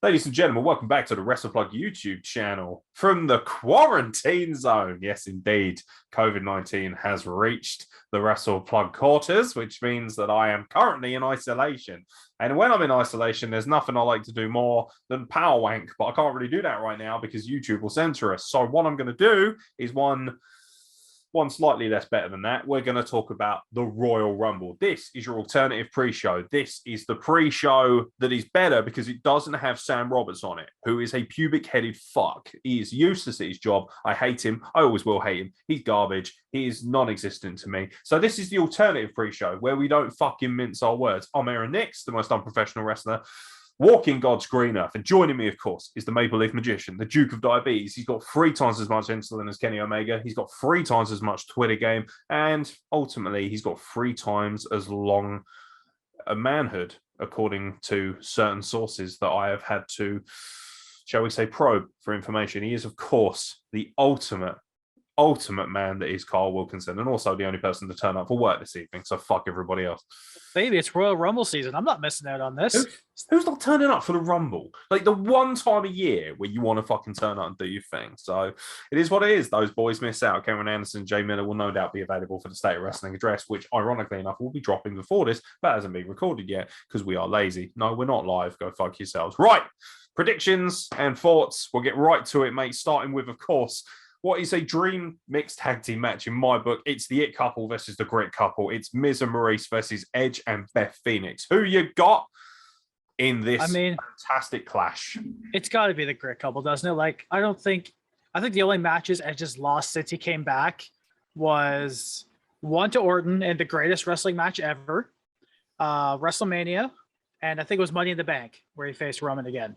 Ladies and gentlemen, welcome back to the Wrestle Plug YouTube channel from the quarantine zone. Yes, indeed, COVID-19 has reached the Wrestle Plug quarters, which means that I am currently in isolation. And when I'm in isolation, there's nothing I like to do more than power wank, but I can't really do that right now because YouTube will censor us. So what I'm going to do is one slightly less better than that. We're going to talk about the Royal Rumble. This is your alternative pre-show. This is the pre-show that is better because it doesn't have Sam Roberts on it, who is a pubic-headed fuck. He is useless at his job. I hate him. I always will hate him. He's garbage. He is non-existent to me. So this is the alternative pre-show where we don't fucking mince our words. I'm Aeron, the most unprofessional wrestler walking God's green earth. And joining me, of course, is the Maple Leaf Magician, the Duke of Diabetes. He's got 3 times as much insulin as Kenny Omega. He's got 3 times as much Twitter game. And ultimately, he's got 3 times as long a manhood, according to certain sources that I have had to, shall we say, probe for information. He is, of course, the ultimate man that is Carl Wilkinson, and also the only person to turn up for work this evening. So fuck everybody else. Baby, it's Royal Rumble season. I'm not missing out on this. Who's not turning up for the Rumble? Like the one time a year where you want to fucking turn up and do your thing. So it is what it is. Those boys miss out. Cameron Anderson, Jay Miller will no doubt be available for the State of Wrestling address, which ironically enough will be dropping before this, but hasn't been recorded yet because we are lazy. No, we're not live. Go fuck yourselves. Right. Predictions and thoughts. We'll get right to it, mate. Starting with, of course, what is a dream mixed tag team match in my book. It's the It couple versus the Grit couple. It's Miz and Maurice versus Edge and Beth Phoenix. Who you got in this fantastic clash? It's got to be the Grit couple, doesn't it? Like, I think the only matches Edge has lost since he came back was one to Orton in the greatest wrestling match ever, WrestleMania, and I think it was Money in the Bank where he faced Roman again.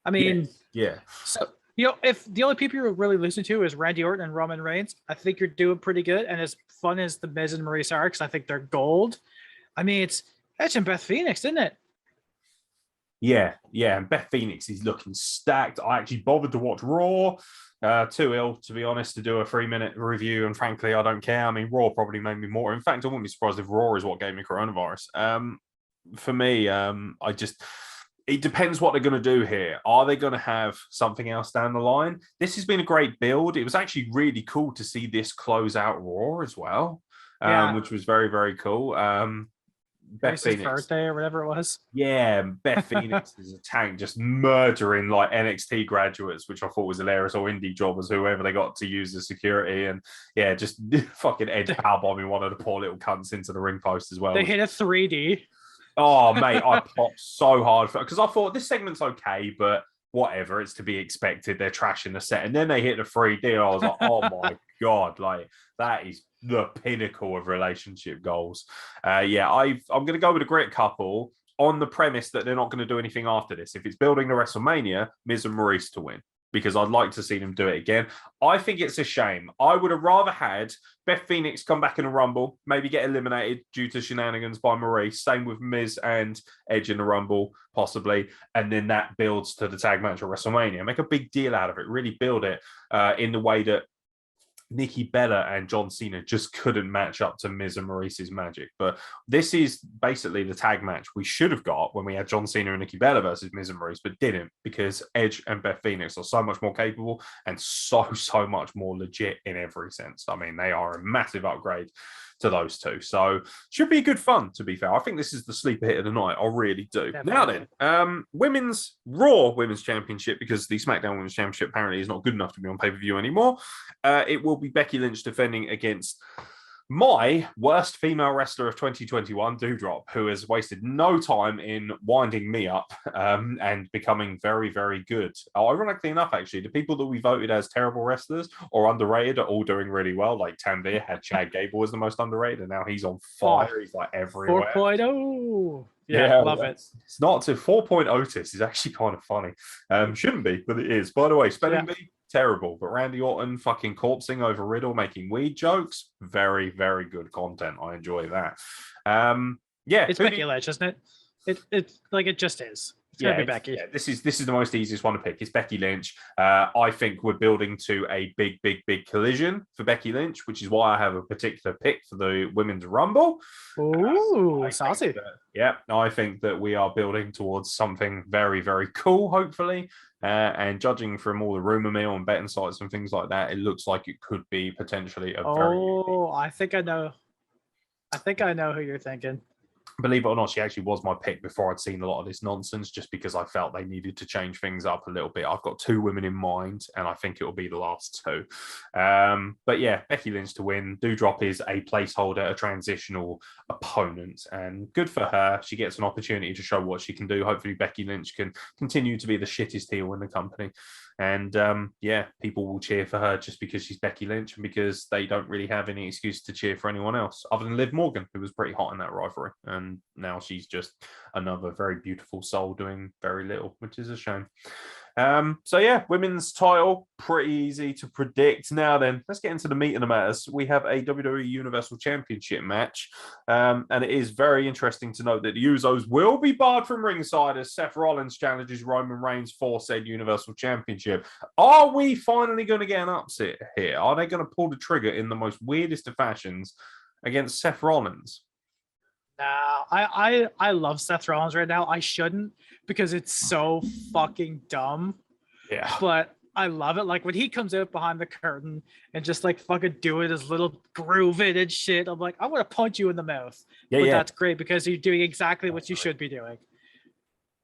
I mean, yeah. So, you know, if the only people you're really listening to is Randy Orton and Roman Reigns, I think you're doing pretty good. And as fun as the Miz and Maurice are, because I think they're gold. I mean, it's Edge and Beth Phoenix, isn't it? Yeah. And Beth Phoenix is looking stacked. I actually bothered to watch Raw. Too ill, to be honest, to do a 3-minute review. And frankly, I don't care. I mean, Raw probably made me more. In fact, I wouldn't be surprised if Raw is what gave me coronavirus. For me, it depends what they're going to do here. Are they going to have something else down the line? This has been a great build. It was actually really cool to see this close out Raw as well, which was very, very cool. Beth Phoenix birthday or whatever it was. Yeah, Beth Phoenix is a tank, just murdering like NXT graduates, which I thought was hilarious, or indie jobbers, whoever they got to use as security, and yeah, just fucking Edge powerbombing one of the poor little cunts into the ring post as well. They hit a 3D. Oh, mate, I popped so hard because I thought this segment's okay, but whatever, it's to be expected. They're trashing the set. And then they hit the 3D, and I was like, oh my God, like that is the pinnacle of relationship goals. I'm going to go with a Grit couple on the premise that they're not going to do anything after this. If it's building to WrestleMania, Miz and Maurice to win, because I'd like to see them do it again. I think it's a shame. I would have rather had Beth Phoenix come back in a Rumble, maybe get eliminated due to shenanigans by Maurice. Same with Miz and Edge in the Rumble, possibly. And then that builds to the tag match at WrestleMania. Make a big deal out of it. Really build it in the way that Nikki Bella and John Cena just couldn't match up to Miz and Maurice's magic. But this is basically the tag match we should have got when we had John Cena and Nikki Bella versus Miz and Maurice, but didn't, because Edge and Beth Phoenix are so much more capable and so much more legit in every sense. I mean, they are a massive upgrade to those two. So should be good fun, to be fair. I think this is the sleeper hit of the night. I really do. Definitely. Now then, Raw Women's Championship, because the SmackDown Women's Championship apparently is not good enough to be on pay-per-view anymore. It will be Becky Lynch defending against my worst female wrestler of 2021, Doudrop, who has wasted no time in winding me up and becoming very, very good. Ironically enough, actually, the people that we voted as terrible wrestlers or underrated are all doing really well. Like Tanvir had Chad Gable as the most underrated, and now he's on fire. He's like everywhere. 4.0. Yeah, love it. It's not to 4.0 Otis is actually kind of funny. Shouldn't be, but it is. By the way, spelling bee, terrible. But Randy Orton fucking corpsing over Riddle, making weed jokes. Very, very good content. I enjoy that. It's Becky Lynch, isn't it? It's like it just is. It's gonna be Becky. Yeah, this is the most easiest one to pick. It's Becky Lynch. I think we're building to a big collision for Becky Lynch, which is why I have a particular pick for the Women's Rumble. Ooh, saucy. I think that we are building towards something very cool, hopefully. And judging from all the rumor mill and betting sites and things like that, it looks like it could be potentially a very. Oh, I think I know. I think I know who you're thinking. Believe it or not, she actually was my pick before I'd seen a lot of this nonsense, just because I felt they needed to change things up a little bit. I've got 2 women in mind, and I think it will be the last 2. But yeah, Becky Lynch to win. Doudrop is a placeholder, a transitional opponent, and good for her. She gets an opportunity to show what she can do. Hopefully, Becky Lynch can continue to be the shittest heel in the company. And yeah, people will cheer for her just because she's Becky Lynch and because they don't really have any excuse to cheer for anyone else other than Liv Morgan, who was pretty hot in that rivalry. And now she's just another very beautiful soul doing very little, which is a shame. So yeah, women's title, pretty easy to predict. Now then, let's get into the meat of the matters. We have a WWE Universal Championship match. And it is very interesting to note that the Usos will be barred from ringside as Seth Rollins challenges Roman Reigns for said Universal Championship. Are we finally going to get an upset here? Are they going to pull the trigger in the most weirdest of fashions against Seth Rollins? Nah, I love Seth Rollins right now. I shouldn't because it's so fucking dumb. Yeah. But I love it. Like when he comes out behind the curtain and just like fucking doing his little grooving and shit. I'm like, I want to punch you in the mouth. Yeah, but that's great because you're doing exactly what you should be doing.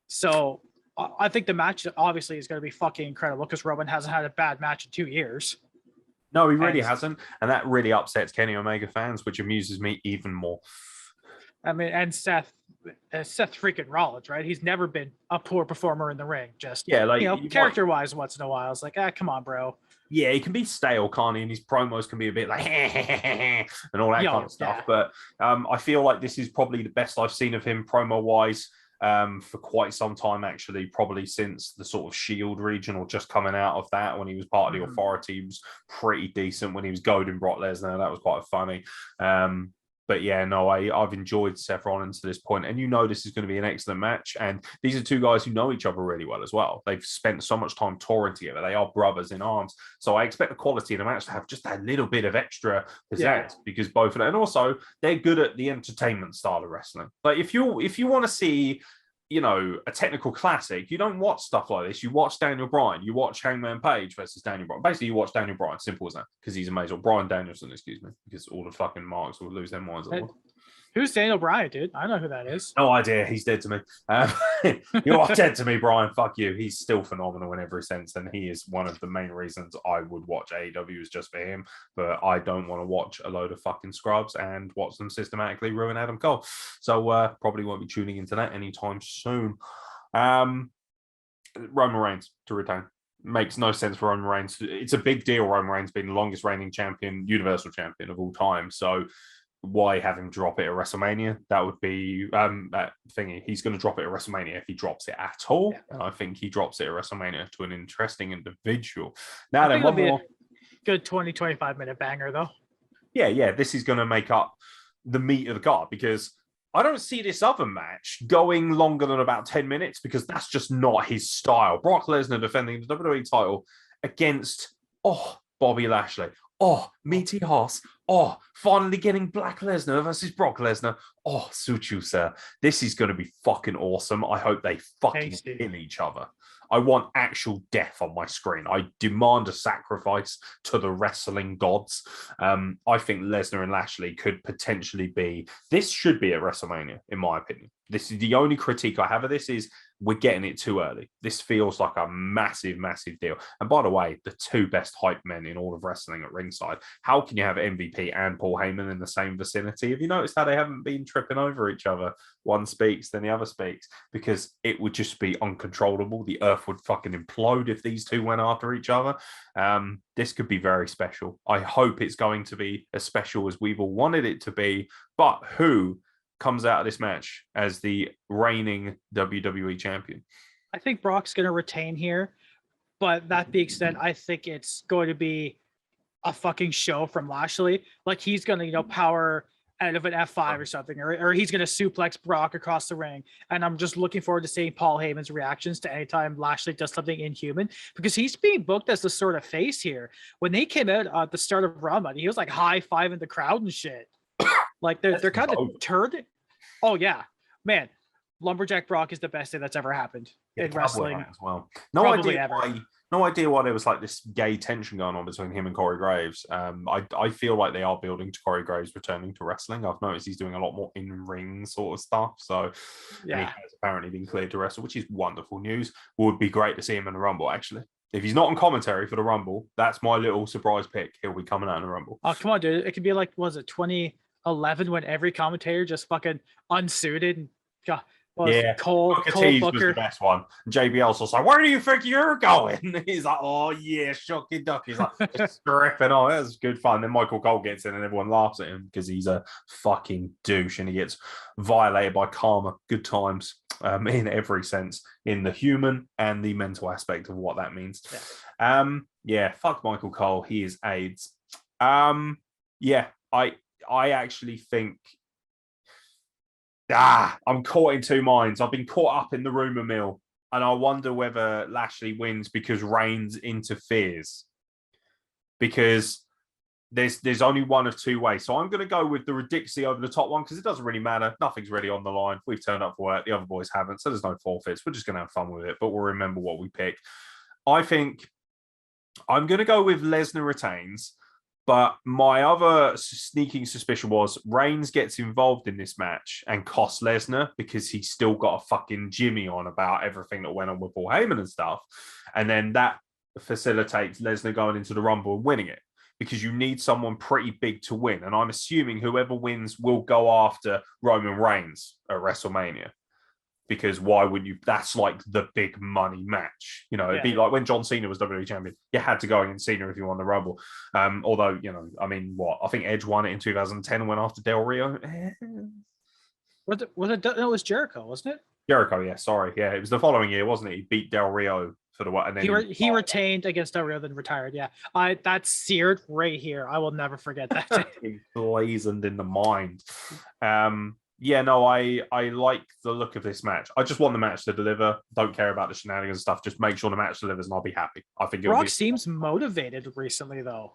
So I think the match obviously is going to be fucking incredible because Roman hasn't had a bad match in 2 years. No, he really hasn't. And that really upsets Kenny Omega fans, which amuses me even more. I mean, and Seth freaking Rollins, right? He's never been a poor performer in the ring. Just character-wise, once in a while, it's like, come on, bro. Yeah, he can be stale, can't he? And his promos can be a bit like and all that kind of stuff. Yeah. But I feel like this is probably the best I've seen of him promo-wise for quite some time, actually, probably since the sort of Shield regional, just coming out of that when he was part of the Authority. He was pretty decent when he was goading Brock Lesnar. That was quite funny. But yeah, no, I've enjoyed Seth Rollins to this point, and this is going to be an excellent match. And these are 2 guys who know each other really well as well. They've spent so much time touring together. They are brothers in arms. So I expect the quality of the match to have just a little bit of extra pizzazz because both of them, and also they're good at the entertainment style of wrestling. Like if you want to see, a technical classic, you don't watch stuff like this. You watch Daniel Bryan. You watch Hangman Page versus Daniel Bryan. Basically, you watch Daniel Bryan. Simple as that. Because he's amazing. Bryan Danielson, excuse me. Because all the fucking marks will lose their minds. Who's Daniel Bryan, dude? I know who that is. No idea. He's dead to me. You are dead to me, Brian. Fuck you. He's still phenomenal in every sense. And he is one of the main reasons I would watch AEW is just for him. But I don't want to watch a load of fucking scrubs and watch them systematically ruin Adam Cole. So probably won't be tuning into that anytime soon. Roman Reigns to retain. Makes no sense for Roman Reigns. It's a big deal. Roman Reigns being the longest reigning champion, universal champion of all time. So why have him drop it at WrestleMania? That would be that thingy. He's going to drop it at WrestleMania if he drops it at all. Yeah. And I think he drops it at WrestleMania to an interesting individual. Now then, one more. Good 20-25 minute banger, though. Yeah. This is going to make up the meat of the card because I don't see this other match going longer than about 10 minutes because that's just not his style. Brock Lesnar defending the WWE title against, Bobby Lashley. Meaty Hoss. Finally getting Black Lesnar versus Brock Lesnar. Suit you, sir. This is going to be fucking awesome. I hope they fucking kill each other. I want actual death on my screen. I demand a sacrifice to the wrestling gods. I think Lesnar and Lashley could potentially be... This should be at WrestleMania, in my opinion. This is the only critique I have of this is we're getting it too early. This feels like a massive deal. And by the way, the 2 best hype men in all of wrestling at ringside. How can you have MVP and Paul Heyman in the same vicinity? Have you noticed how they haven't been tripping over each other? One speaks, then the other speaks, because it would just be uncontrollable. The earth would fucking implode if these 2 went after each other. This could be very special. I hope it's going to be as special as we've all wanted it to be. But who comes out of this match as the reigning WWE champion? I think Brock's going to retain here, but that being said, I think it's going to be a fucking show from Lashley. Like he's going to, power out of an F5 or something, or he's going to suplex Brock across the ring. And I'm just looking forward to seeing Paul Heyman's reactions to any time Lashley does something inhuman, because he's being booked as the sort of face here. When they came out at the start of Rumble, he was like high-fiving the crowd and shit. Like they're kind of turned. Oh yeah, man. Lumberjack Brock is the best thing that's ever happened in wrestling as well. No idea why there was like this gay tension going on between him and Corey Graves. I feel like they are building to Corey Graves returning to wrestling. I've noticed he's doing a lot more in-ring sort of stuff. So yeah, he has apparently been cleared to wrestle, which is wonderful news. Would be great to see him in the Rumble, actually. If he's not on commentary for the Rumble, that's my little surprise pick. He'll be coming out in the Rumble. Oh, come on, dude. It could be like, was it 2011 when every commentator just fucking unsuited and Cole Booker was the best one. JBL's just like, where do you think you're going? He's like, oh yeah, shucky ducky. He's like just stripping on. That's good fun. Then Michael Cole gets in and everyone laughs at him because he's a fucking douche and he gets violated by karma. Good times in every sense, in the human and the mental aspect of what that means. Fuck Michael Cole. He is AIDS. I actually think I'm caught in two minds. I've been caught up in the rumor mill, and I wonder whether Lashley wins because Reigns interferes. Because there's only one of two ways. So I'm going to go with the ridiculously over the top one because it doesn't really matter. Nothing's really on the line. We've turned up for work. The other boys haven't, so there's no forfeits. We're just going to have fun with it, but we'll remember what we pick. I think I'm going to go with Lesnar retains. But my other sneaking suspicion was Reigns gets involved in this match and costs Lesnar because he's still got a fucking Jimmy on about everything that went on with Paul Heyman and stuff. And then that facilitates Lesnar going into the Rumble and winning it because you need someone pretty big to win. And I'm assuming whoever wins will go after Roman Reigns at WrestleMania. Because why would you? That's like the big money match. You know, it'd be like when John Cena was WWE champion. You had to go against Cena if you won the Rumble. Although, you know, I mean, I think Edge won it in 2010 and went after Del Rio. Was it? No, it was Jericho, wasn't it? Jericho, yeah. Sorry, yeah. It was the following year, wasn't it? He beat Del Rio for the what? And then he retained against Del Rio, then retired. Yeah, that's seared right here. I will never forget that. Blazoned in the mind. I like the look of this match. I just want the match to deliver. Don't care about the shenanigans and stuff. Just make sure the match delivers and I'll be happy. I think Brock seems motivated recently, though.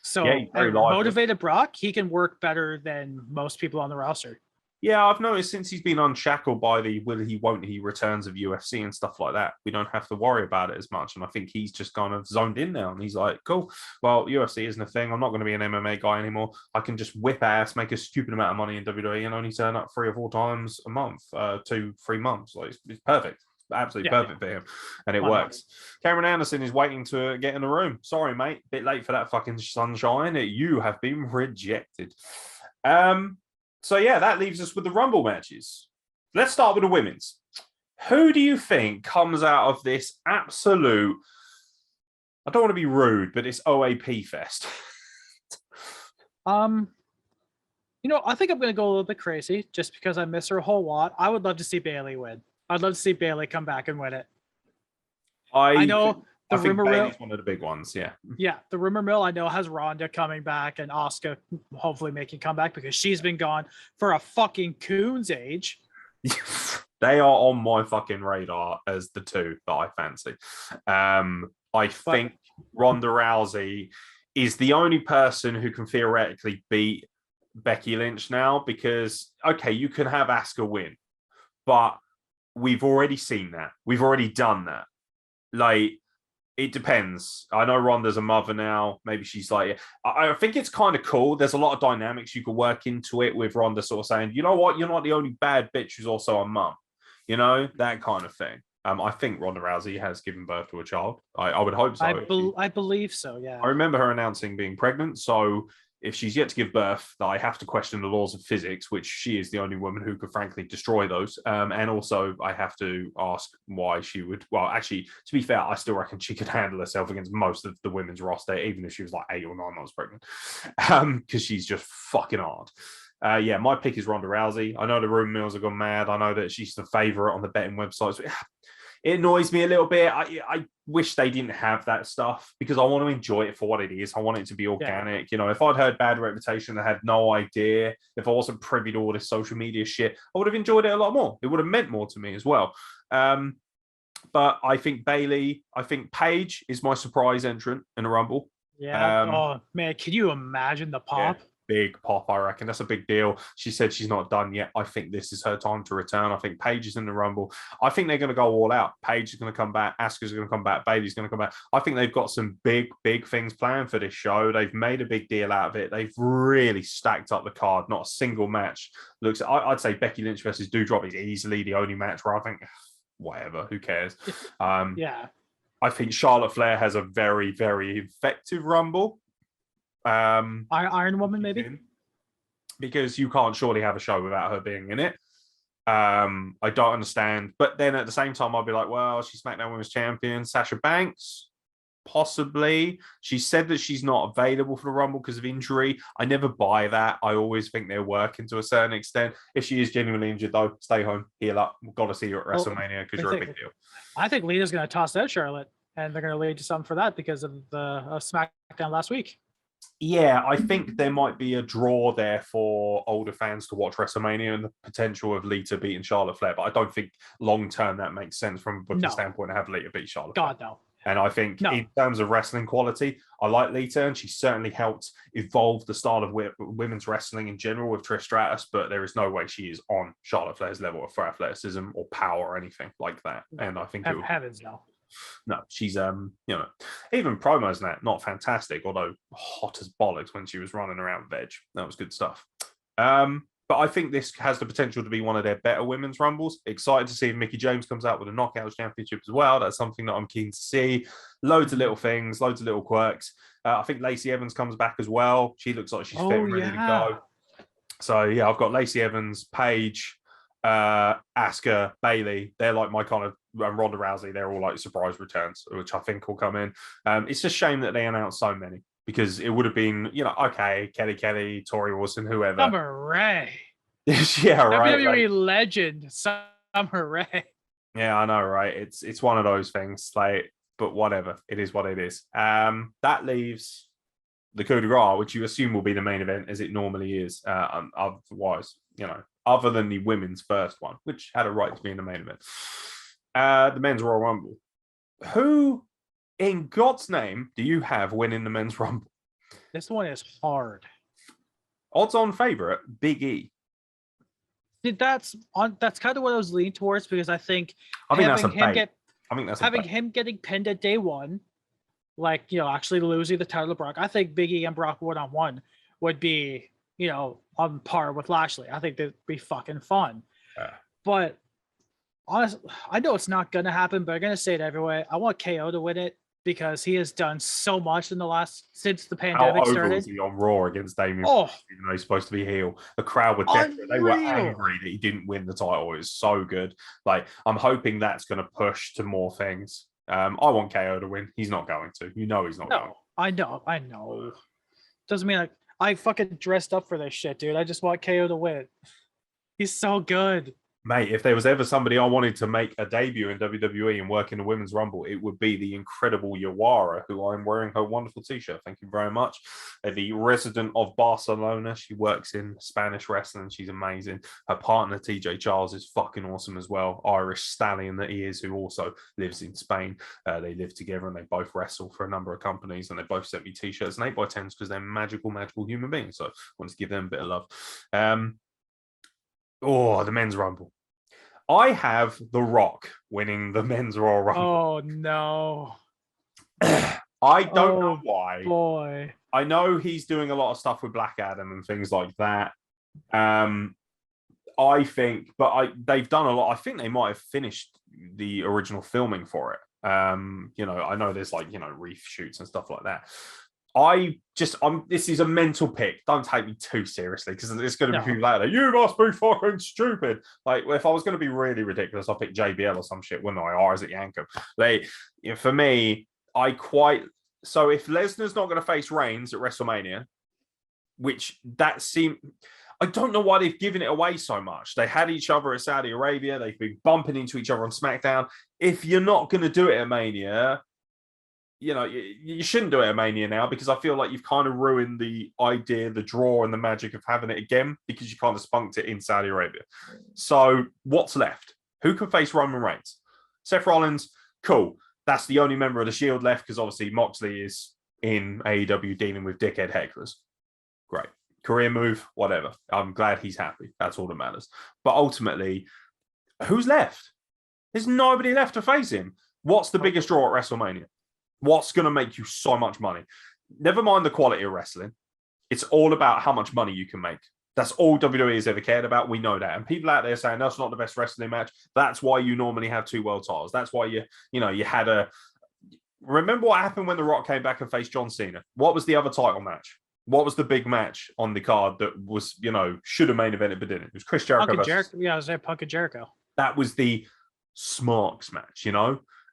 So he's very motivated Brock, he can work better than most people on the roster. Yeah, I've noticed since he's been unshackled by the will he, won't he returns of UFC and stuff like that, we don't have to worry about it as much. And I think he's just kind of zoned in now. And he's like, cool, well, UFC isn't a thing. I'm not going to be an MMA guy anymore. I can just whip ass, make a stupid amount of money in WWE and only turn up 3 or 4 times a month, 2-3 months. Like, it's perfect. Absolutely perfect for him. And it works. Cameron Anderson is waiting to get in the room. Sorry, mate. Bit late for that fucking sunshine. You have been rejected. So, yeah, that leaves us with the Rumble matches. Let's start with the women's. Who do you think comes out of this absolute, I don't want to be rude, but it's OAP fest? I think I'm going to go a little bit crazy just because I miss her a whole lot. I would love to see Bayley win. I'd love to see Bayley come back and win it. I know the rumor mill is one of the big ones. Yeah. Yeah. The rumor mill I know has Ronda coming back and Asuka hopefully making comeback because she's been gone for a fucking coon's age. They are on my fucking radar as the two that I fancy. I think Ronda Rousey is the only person who can theoretically beat Becky Lynch now because, okay, you can have Asuka win, but we've already seen that. We've already done that. Like, it depends. I know Ronda's a mother now. Maybe she's like, I think it's kind of cool. There's a lot of dynamics you could work into it with Ronda sort of saying, you know what? You're not the only bad bitch who's also a mum. You know, that kind of thing. I think Ronda Rousey has given birth to a child. I would hope so. I believe so, yeah. I remember her announcing being pregnant. So if she's yet to give birth, I have to question the laws of physics, which she is the only woman who could frankly destroy those. And also I have to ask why she would, well, actually, to be fair, I still reckon she could handle herself against most of the women's roster, even if she was like 8 or 9 months pregnant, because she's just fucking hard. My pick is Ronda Rousey. I know the rumor mills have gone mad. I know that she's the favorite on the betting websites. It annoys me a little bit. I wish they didn't have that stuff because I want to enjoy it for what it is. I want it to be organic. Yeah. You know, if I'd heard bad reputation, I had no idea. If I wasn't privy to all this social media shit, I would have enjoyed it a lot more. It would have meant more to me as well. But I think Paige is my surprise entrant in a Rumble. Yeah. Oh man, can you imagine the pop? Yeah, big pop, I reckon. That's a big deal. She said she's not done yet. I think this is her time to return. I think Paige is in the Rumble. I think they're going to go all out. Paige is going to come back. Asuka's going to come back. Bayley's going to come back. I think they've got some big things planned for this show. They've made a big deal out of it. They've really stacked up the card. Not a single match looks. I'd say Becky Lynch versus Doudrop is easily the only match where I think, whatever, who cares? Yeah. I think Charlotte Flair has a very, very effective Rumble. Iron Woman, maybe? Because you can't surely have a show without her being in it. I don't understand. But then at the same time, I'll be like, well, she's SmackDown Women's Champion. Sasha Banks, possibly. She said that she's not available for the Rumble because of injury. I never buy that. I always think they're working to a certain extent. If she is genuinely injured, though, stay home, heal up. We've got to see you at WrestleMania because you're a big deal. I think Lita's going to toss out Charlotte, and they're going to lead to something for that because of the SmackDown last week. Yeah, I think there might be a draw there for older fans to watch WrestleMania and the potential of Lita beating Charlotte Flair. But I don't think long-term that makes sense from a booking standpoint to have Lita beat Charlotte Flair. No. And I think in terms of wrestling quality, I like Lita, and she certainly helped evolve the style of women's wrestling in general with Trish Stratus, but there is no way she is on Charlotte Flair's level for athleticism or power or anything like that. And I think heavens no. No, she's even promos and that, not fantastic, although hot as bollocks when she was running around veg. That was good stuff. But I think this has the potential to be one of their better women's rumbles. Excited to see if Mickie James comes out with a Knockouts Championship as well. That's something that I'm keen to see. Loads of little things, loads of little quirks. I think Lacey Evans comes back as well. She looks like she's fit and ready to go. So yeah, I've got Lacey Evans, Paige, Asuka, Bayley. They're like my kind of Ronda Rousey. They're all like surprise returns, which I think will come in. It's a shame that they announced so many because it would have been, okay, Kelly, Tori Wilson, whoever. Summer Rae. Yeah, right. WWE legend, Summer Rae. Yeah, I know, right? It's one of those things. But whatever, it is what it is. That leaves the coup de grace, which you assume will be the main event, as it normally is. Otherwise, other than the women's first one, which had a right to be in the main event. The men's Royal Rumble. Who, in God's name, do you have winning the men's Rumble? This one is hard. Odds-on favorite, Big E. See, that's kind of what I was leaning towards because I think him getting pinned at day one, actually losing the title to Brock. I think Big E and Brock one-on-one would be, on par with Lashley. I think that'd be fucking fun. But honestly, I know it's not going to happen, but I'm going to say it anyway. I want KO to win it because he has done so much since the pandemic started. How was he on Raw against Damien? Even though he's supposed to be heel. The crowd were desperate. They were angry that he didn't win the title. It was so good. I'm hoping that's going to push to more things. I want KO to win. He's not going to. He's not going. I know. Doesn't mean I fucking dressed up for this shit, dude. I just want KO to win. He's so good. Mate, if there was ever somebody I wanted to make a debut in WWE and work in the Women's Rumble, it would be the incredible Yawara, who I'm wearing her wonderful t-shirt. Thank you very much. The resident of Barcelona. She works in Spanish wrestling. She's amazing. Her partner, TJ Charles, is fucking awesome as well. Irish stallion that he is, who also lives in Spain. They live together and they both wrestle for a number of companies, and they both sent me t-shirts and 8x10s because they're magical human beings. So I wanted to give them a bit of love. The men's Rumble. I have The Rock winning the men's Royal Rumble. Oh, no. I don't know why. Boy. I know he's doing a lot of stuff with Black Adam and things like that. I think, they've done a lot. I think they might have finished the original filming for it. I know there's reef shoots and stuff like that. This is a mental pick. Don't take me too seriously because it's going to be people later. You must be fucking stupid. If I was going to be really ridiculous, I'll pick JBL or some shit, wouldn't I? Or Isaac Yankem. For me, so if Lesnar's not going to face Reigns at WrestleMania, which I don't know why they've given it away so much. They had each other at Saudi Arabia. They've been bumping into each other on SmackDown. If you're not going to do it at Mania, you shouldn't do it at Mania now, because I feel like you've kind of ruined the idea, the draw, and the magic of having it again, because you kind of spunked it in Saudi Arabia. So what's left? Who can face Roman Reigns? Seth Rollins, cool. That's the only member of the Shield left, because obviously Moxley is in AEW dealing with dickhead hecklers. Great. Career move, whatever. I'm glad he's happy. That's all that matters. But ultimately, who's left? There's nobody left to face him. What's the biggest draw at WrestleMania? What's going to make you so much money? Never mind the quality of wrestling. It's all about how much money you can make. That's all WWE has ever cared about. We know that. And people out there saying that's not the best wrestling match. That's why you normally have 2 world titles. That's why you had a... Remember what happened when The Rock came back and faced John Cena? What was the other title match? What was the big match on the card that was, should have main evented but didn't? It was Chris Jericho. Yeah, I was there, Punk and Jericho. That was the Smarks match,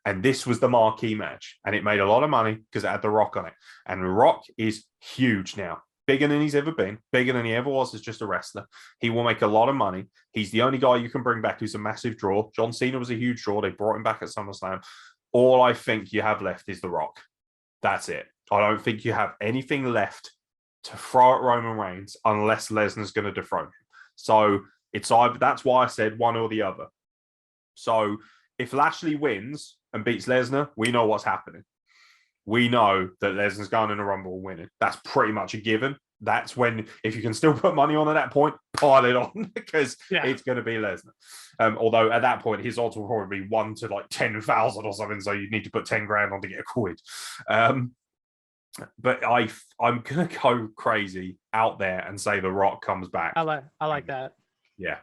And this was the marquee match. And it made a lot of money because it had The Rock on it. And The Rock is huge now. Bigger than he's ever been. Bigger than he ever was as just a wrestler. He will make a lot of money. He's the only guy you can bring back who's a massive draw. John Cena was a huge draw. They brought him back at SummerSlam. All I think you have left is The Rock. That's it. I don't think you have anything left to throw at Roman Reigns unless Lesnar's going to dethrone him. So it's either, that's why I said one or the other. So if Lashley wins and beats Lesnar, we know what's happening. We know that Lesnar's going in a Rumble winning. That's pretty much a given. That's when, if you can still put money on at that point, pile it on, because it's going to be Lesnar. Although at that point, his odds will probably be 1 to like 10,000 or something. So you need to put 10 grand on to get a quid. But I'm going to go crazy out there and say The Rock comes back. I like that. Yeah.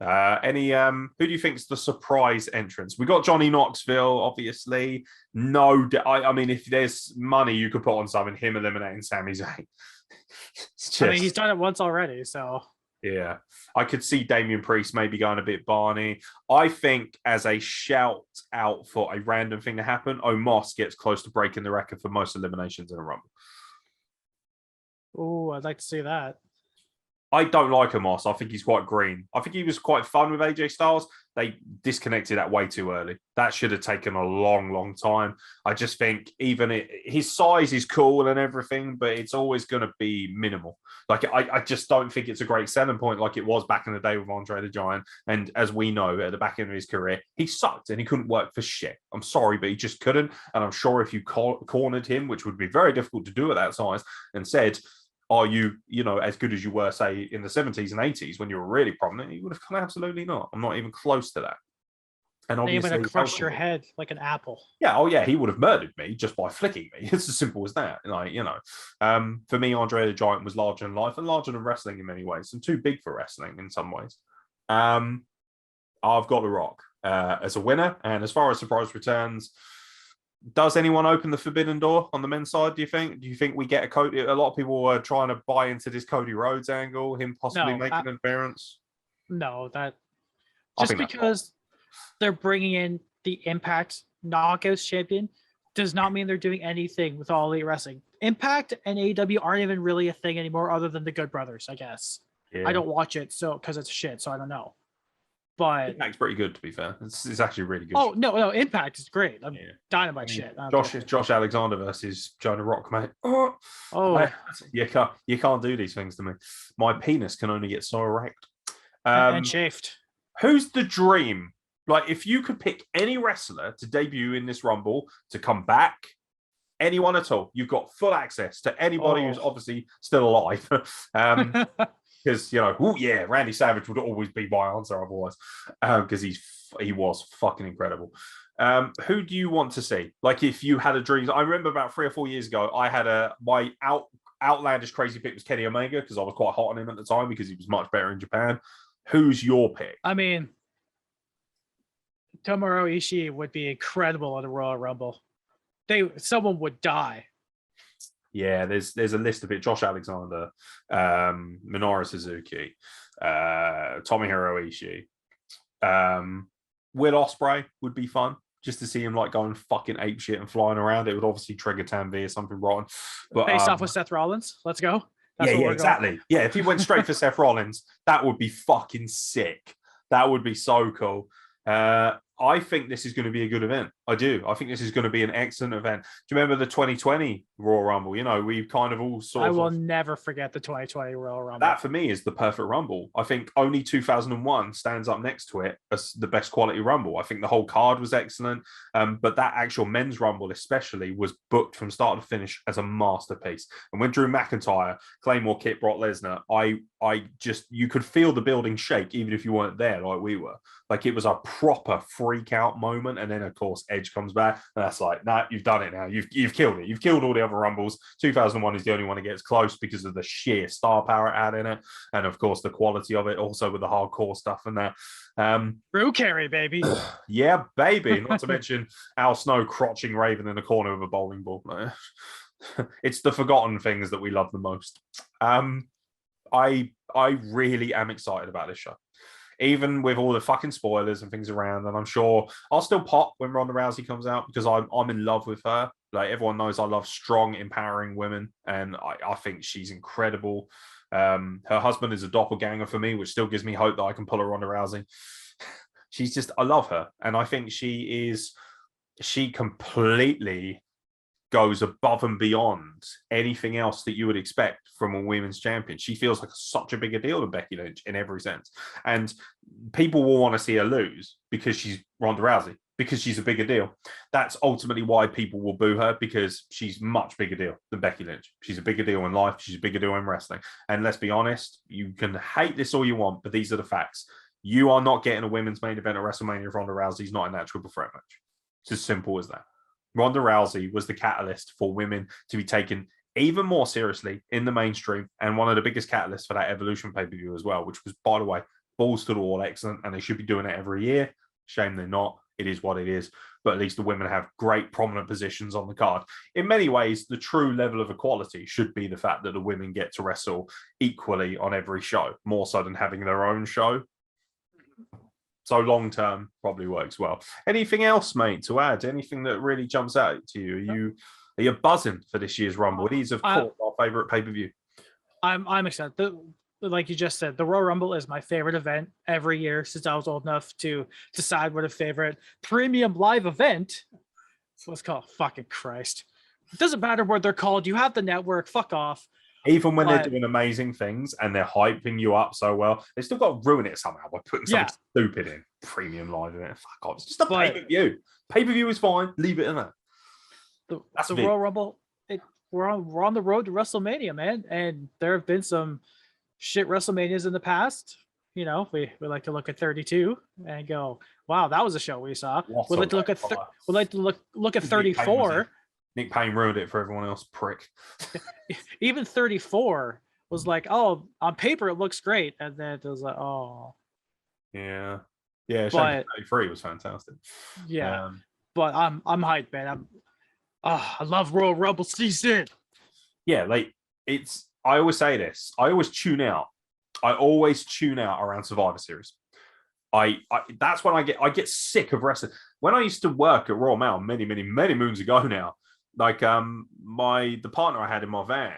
Who do you think's the surprise entrance? We got Johnny Knoxville, obviously. I mean, if there's money you could put on something, him eliminating Sami Zayn. I mean, he's done it once already, so yeah. I could see Damian Priest maybe going a bit Barney. I think as a shout out for a random thing to happen, Omos gets close to breaking the record for most eliminations in a Rumble. Oh, I'd like to see that. I don't like Omos. I think he's quite green. I think he was quite fun with AJ Styles. They disconnected that way too early. That should have taken a long, long time. I just think his size is cool and everything, but it's always going to be minimal. Like, I just don't think it's a great selling point like it was back in the day with Andre the Giant. And as we know, at the back end of his career, he sucked and he couldn't work for shit. I'm sorry, but he just couldn't. And I'm sure if you cornered him, which would be very difficult to do at that size, and said, are you, as good as you were, say, in the 70s and 80s when you were really prominent? He would have gone, absolutely not. I'm not even close to that. And obviously, he would have crushed your head like an apple. Yeah, he would have murdered me just by flicking me. It's as simple as that. For me, Andre the Giant was larger than life and larger than wrestling in many ways, and too big for wrestling in some ways. I've got The Rock as a winner, and as far as surprise returns, does anyone open the forbidden door on the men's side, do you think? Do you think we get a Cody? A lot of people were trying to buy into this Cody Rhodes angle, him possibly making an appearance. No, that just because they're bringing in the Impact Knockouts champion does not mean they're doing anything with All Elite Wrestling. Impact and AEW aren't even really a thing anymore other than the Good Brothers, I guess. Yeah. I don't watch it because it's shit, so I don't know. But Impact's pretty good, to be fair. It's actually really good. Oh no, Impact is great. Dynamite shit. Josh Alexander versus Jonah Rock, mate. You can't do these things to me. My penis can only get so erect. And chafed. Who's the dream? Like, if you could pick any wrestler to debut in this Rumble to come back, anyone at all, you've got full access to anybody who's obviously still alive. Because, Randy Savage would always be my answer otherwise, because he was fucking incredible. Who do you want to see? Like, if you had a dream, I remember about 3 or 4 years ago, I had my outlandish crazy pick was Kenny Omega, because I was quite hot on him at the time because he was much better in Japan. Who's your pick? I mean, Tomohiro Ishii would be incredible at the Royal Rumble. Someone would die. Yeah, there's a list of it. Josh Alexander, Minoru Suzuki, Tomohiro Ishii. Will Ospreay would be fun, just to see him like going fucking apeshit and flying around. It would obviously trigger Tanvi or something rotten. But face off with Seth Rollins. Let's go. That's what we're exactly. Yeah, if he went straight for Seth Rollins, that would be fucking sick. That would be so cool. I think this is going to be a good event. I do. I think this is going to be an excellent event. Do you remember the 2020 Royal Rumble? You know, we kind of all sort of... I will never forget the 2020 Royal Rumble. That, for me, is the perfect Rumble. I think only 2001 stands up next to it as the best quality Rumble. I think the whole card was excellent, but that actual men's Rumble especially was booked from start to finish as a masterpiece. And when Drew McIntyre, Claymore kicked Brock Lesnar, I just... You could feel the building shake, even if you weren't there like we were. Like, it was a proper freak out moment. And then, of course, Edge comes back. And that's like, nah, you've done it now. You've killed it. You've killed all the other Rumbles. 2001 is the only one that gets close because of the sheer star power it had in it. And, of course, the quality of it, also with the hardcore stuff and that. Drew Carey, baby. Yeah, baby. Not to mention Al Snow crotching Raven in the corner with a bowling ball. It's the forgotten things that we love the most. I really am excited about this show. Even with all the fucking spoilers and things around, and I'm sure I'll still pop when Ronda Rousey comes out because I'm in love with her. Like, everyone knows I love strong, empowering women, and I think she's incredible. Her husband is a doppelganger for me, which still gives me hope that I can pull a Ronda Rousey. She's just... I love her, and I think she completely goes above and beyond anything else that you would expect from a women's champion. She feels like such a bigger deal than Becky Lynch in every sense. And people will want to see her lose because she's Ronda Rousey, because she's a bigger deal. That's ultimately why people will boo her, because she's much bigger deal than Becky Lynch. She's a bigger deal in life. She's a bigger deal in wrestling. And let's be honest, you can hate this all you want, but these are the facts. You are not getting a women's main event at WrestleMania if Ronda Rousey's not in that triple threat match. It's as simple as that. Ronda Rousey was the catalyst for women to be taken even more seriously in the mainstream, and one of the biggest catalysts for that Evolution pay-per-view as well, which was, by the way, balls to the wall excellent, and they should be doing it every year. Shame they're not. It is what it is. But at least the women have great prominent positions on the card. In many ways, the true level of equality should be the fact that the women get to wrestle equally on every show, more so than having their own show. So long term probably works well. Anything else, mate, to add? Anything that really jumps out to you? Are you buzzing for this year's Rumble? It is, of course, our favorite pay-per-view. I'm excited. Like you just said, the Royal Rumble is my favorite event every year since I was old enough to decide what a favorite premium live event. So let's call it. Fucking Christ. It doesn't matter what they're called. You have the network. Fuck off. Even when they're doing amazing things and they're hyping you up so well, they still got to ruin it somehow by putting something stupid in. Premium live event. Fuck off. It's just a pay-per-view. Pay-per-view is fine. Leave it in there. That's the Royal Rumble. We're on the road to WrestleMania, man. And there have been some shit WrestleManias in the past. You know, we like to look at 32 and go, wow, that was a show we saw. We'd like to look at look at 34. Nick Payne ruined it for everyone else, prick. Even 34 was like, oh, on paper it looks great, and then it was like, oh, yeah. 33 was fantastic. Yeah, but I'm hyped, man. I love Royal Rumble season. Yeah, like I always say this. I always tune out. Around Survivor Series. That's when I get sick of wrestling. When I used to work at Royal Mail many moons ago now. Like the partner I had in my van,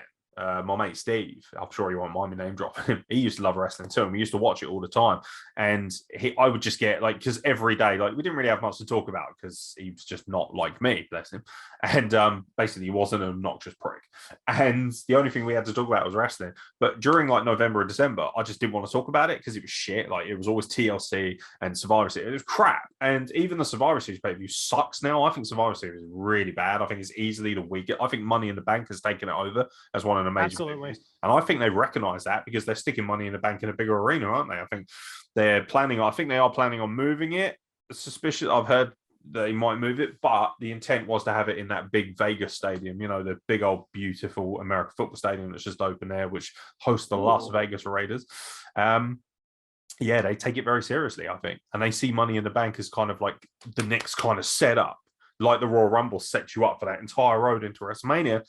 my mate Steve, I'm sure he won't mind me name dropping him. He used to love wrestling too, and we used to watch it all the time. And I would just get because every day, we didn't really have much to talk about because he was just not like me, bless him. And basically, he wasn't an obnoxious prick. And the only thing we had to talk about was wrestling. But during November and December, I just didn't want to talk about it because it was shit. It was always TLC and Survivor Series. It was crap. And even the Survivor Series pay-per-view sucks now. I think Survivor Series is really bad. I think it's easily the weakest. I think Money in the Bank has taken it over as one of the major. Absolutely. And I think they recognize that because they're sticking Money in the Bank in a bigger arena, aren't they? I think they are planning on moving it. Suspicious. I've heard they might move it, but the intent was to have it in that big Vegas stadium, the big old beautiful American football stadium that's just open there, which hosts the Las Vegas Raiders. They take it very seriously, I think. And they see Money in the Bank as kind of like the next kind of setup, like the Royal Rumble sets you up for that entire road into WrestleMania.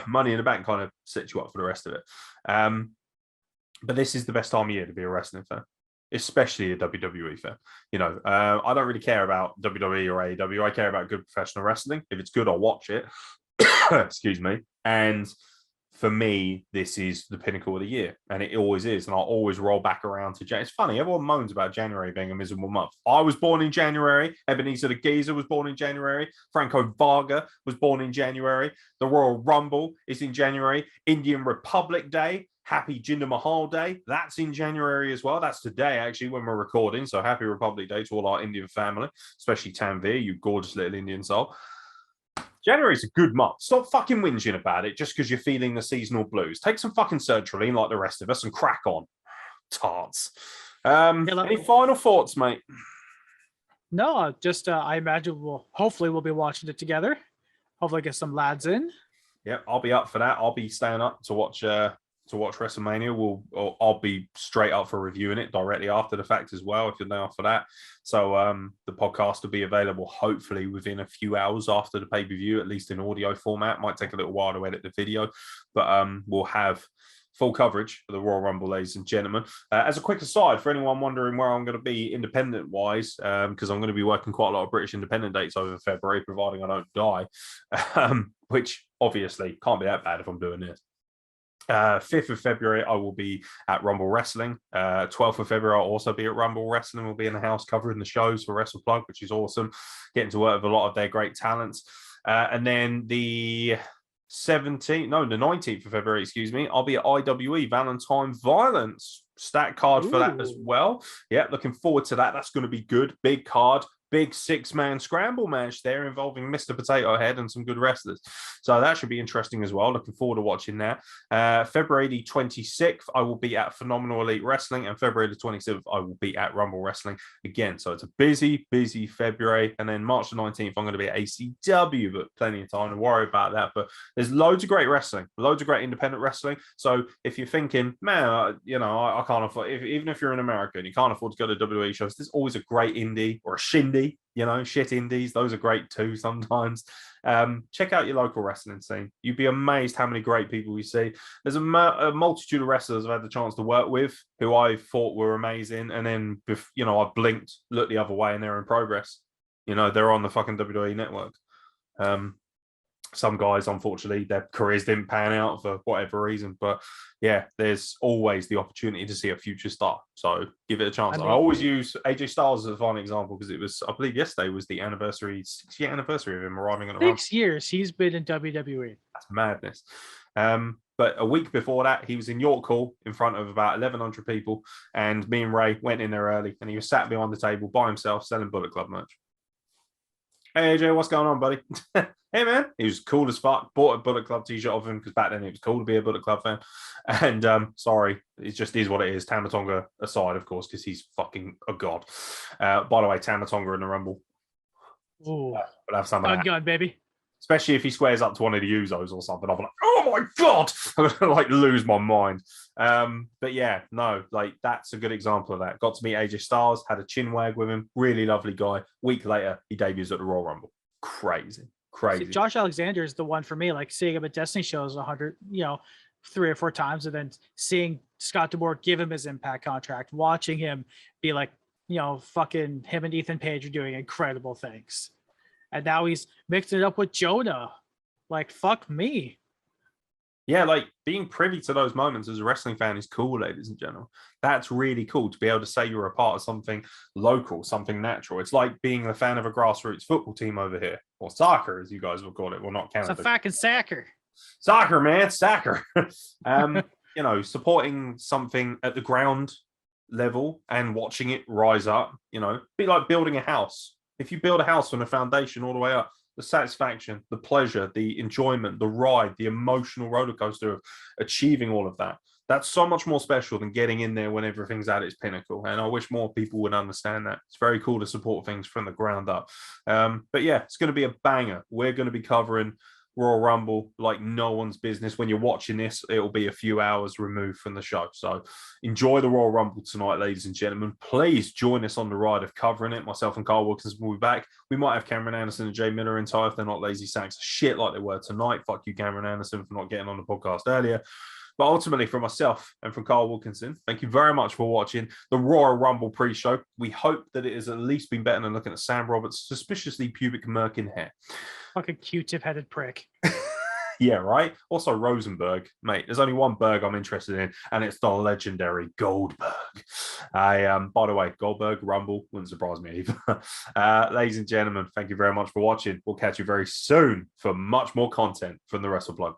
Money in the Bank kind of sets you up for the rest of it. But this is the best time of year to be a wrestling fan, especially a WWE fan. I don't really care about WWE or AEW. I care about good professional wrestling. If it's good, I'll watch it. Excuse me. And for me, this is the pinnacle of the year, and it always is. And I'll always roll back around to January. It's funny, everyone moans about January being a miserable month. I was born in January. Ebenezer the Geezer was born in January. Franco Varga was born in January. The Royal Rumble is in January. Indian Republic Day, Happy Jinder Mahal Day, that's in January as well. That's today, actually, when we're recording. So happy Republic Day to all our Indian family, especially Tanvir, you gorgeous little Indian soul. January is a good month. Stop fucking whinging about it just because you're feeling the seasonal blues. Take some fucking sertraline like the rest of us and crack on. Tarts. Any final thoughts, mate? No, just I imagine hopefully we'll be watching it together. Hopefully get some lads in. Yeah, I'll be up for that. I'll be staying up to watch WrestleMania. I'll be straight up for reviewing it directly after the fact as well, if you're down for that. So the podcast will be available hopefully within a few hours after the pay-per-view, at least in audio format. Might take a little while to edit the video, but we'll have full coverage for the Royal Rumble, ladies and gentlemen. As a quick aside, for anyone wondering where I'm going to be independent-wise, because I'm going to be working quite a lot of British independent dates over February, providing I don't die, which obviously can't be that bad if I'm doing this. 5th of February, I will be at Rumble Wrestling. 12th of February, I'll also be at Rumble Wrestling. We'll be in the house covering the shows for Wrestle Plug, which is awesome. Getting to work with a lot of their great talents. And then the 19th of February, I'll be at IWE Valentine Violence. Stat card for that as well. Yeah, looking forward to that. That's going to be good. Big card. Big 6-man scramble match there involving Mr. Potato Head and some good wrestlers. So that should be interesting as well. Looking forward to watching that. February the 26th, I will be at Phenomenal Elite Wrestling, and February the 27th, I will be at Rumble Wrestling again. So it's a busy, busy February. And then March the 19th, I'm going to be at ACW, but plenty of time to worry about that. But there's loads of great wrestling, loads of great independent wrestling. So if you're thinking, man, I can't afford, even if you're in America and you can't afford to go to WWE shows, there's always a great indie or a shindy. Shit indies, those are great too sometimes. Check out your local wrestling scene. You'd be amazed how many great people you see. There's a multitude of wrestlers I've had the chance to work with who I thought were amazing, and then I blinked, looked the other way, and they're in progress. They're on the fucking WWE network. Some guys, unfortunately, their careers didn't pan out for whatever reason. But yeah, there's always the opportunity to see a future star. So give it a chance. I always use A.J. Styles as a fine example because it was, I believe yesterday was the 6-year anniversary of him arriving at the 6 years he's been in WWE. That's madness. But a week before that, he was in York Hall in front of about 1,100 people. And me and Ray went in there early and he was sat behind the table by himself selling Bullet Club merch. Hey, AJ, what's going on, buddy? Hey, man. He was cool as fuck. Bought a Bullet Club t-shirt off him because back then it was cool to be a Bullet Club fan. And sorry, it just is what it is. Tama Tonga aside, of course, because he's fucking a god. By the way, Tama Tonga in the Rumble. Ooh. We'll have some of that. Gun, baby. Especially if he squares up to one of the Usos or something. I'm like, oh my God, I'm going to lose my mind. But yeah, no, that's a good example of that. Got to meet AJ Styles, had a chin wag with him. Really lovely guy. Week later, he debuts at the Royal Rumble. Crazy. See, Josh Alexander is the one for me, seeing him at Destiny shows 3 or 4 times, and then seeing Scott DeBoer give him his Impact contract, watching him be fucking him and Ethan Page are doing incredible things. And now he's mixing it up with Jonah. Fuck me. Yeah, being privy to those moments as a wrestling fan is cool, ladies and gentlemen. That's really cool to be able to say you're a part of something local, something natural. It's like being a fan of a grassroots football team over here, or soccer, as you guys will call it. Well, not Canada. It's a fucking soccer. Soccer, man, soccer. Supporting something at the ground level and watching it rise up, be like building a house. If you build a house from the foundation all the way up, the satisfaction, the pleasure, the enjoyment, the ride, the emotional roller coaster of achieving all of that, that's so much more special than getting in there when everything's at its pinnacle. And I wish more people would understand that. It's very cool to support things from the ground up. But yeah, it's going to be a banger. We're going to be covering Royal Rumble like no one's business. When you're watching this, it'll be a few hours removed from the show. So enjoy the Royal Rumble tonight, ladies and gentlemen. Please join us on the ride of covering it. Myself and Carl Wilkins will be back. We might have Cameron Anderson and Jay Miller in time if they're not lazy sacks of shit like they were tonight. Fuck you, Cameron Anderson, for not getting on the podcast earlier. But ultimately, from myself and from Carl Wilkinson, thank you very much for watching the Royal Rumble pre-show. We hope that it has at least been better than looking at Sam Roberts' suspiciously pubic Merkin hair. Fucking Q-tip-headed prick. Yeah, right. Also, Rosenberg, mate. There's only one Berg I'm interested in, and it's the legendary Goldberg. By the way, Goldberg Rumble wouldn't surprise me either. Ladies and gentlemen, thank you very much for watching. We'll catch you very soon for much more content from the Wrestle Plug.